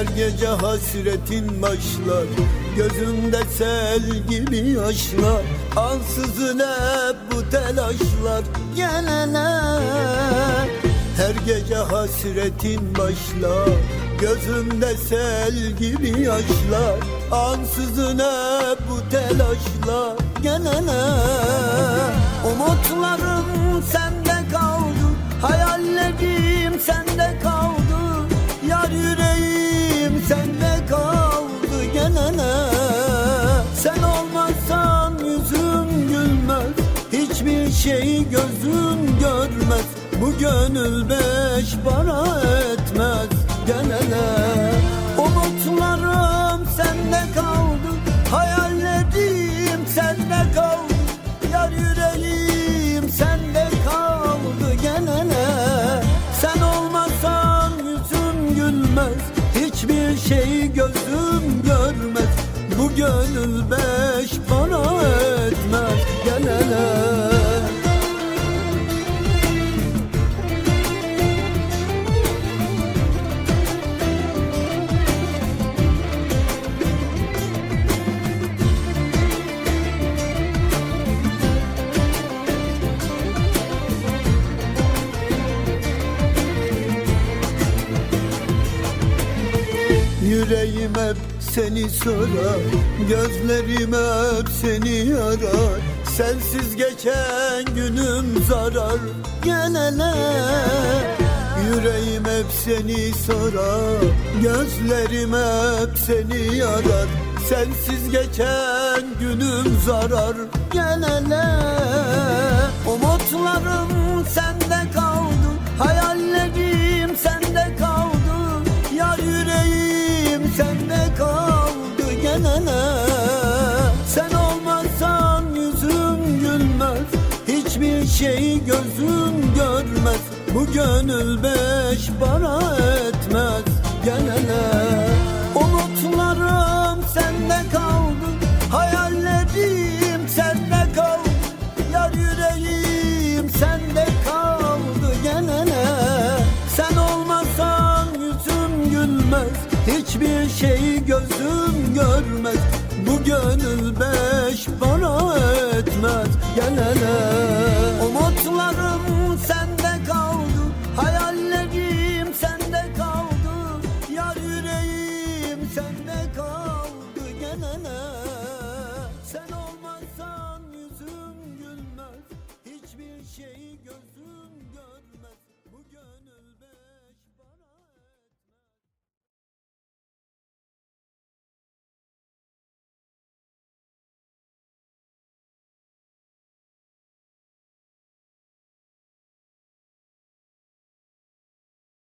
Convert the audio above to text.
Her gece hasretin başlar, gözümde sel gibi yaşlar. Ansızın hep bu telaşlar gelene. Her gece hasretin başlar, gözümde sel gibi yaşlar. Ansızın hep bu telaşlar gelene. Umutlarım sende kaldı, hayallerim sende kaldı. Yar yüreğim sende kaldı gelene. Sen olmazsan yüzüm gülmez, hiçbir şey gözüm görmez. Bu gönül beş para etmez gelene. Umutlarım sende kaldı, hayallerim sende kaldı. Yar yüreğim sende kaldı gelene. Sen olmasan yüzüm gülmez, hiçbir şey gözüm görmez. Bu gönül beş para etmez gelene. Yüreğim hep seni sorar, gözlerim hep seni arar. Sensiz geçen günüm zarar gelene. Yüreğim hep seni sorar, gözlerim hep seni arar. Sensiz geçen günüm zarar gelene. Umutlarım sende kaldı, hayallerim sende kaldı. Yar yüreğim sende kaldı gelene. Sen olmazsan yüzüm gülmez, hiçbir şey gözüm görmez. Bu gönül beş para etmez gelene. Umutlarım sende kaldı, hayallerim sende kaldı. Yar yüreğim sende kaldı gelene. Sen olmazsan yüzüm gülmez, hiçbir şey gözüm görmez. Bu gönül beş para etmez gelene.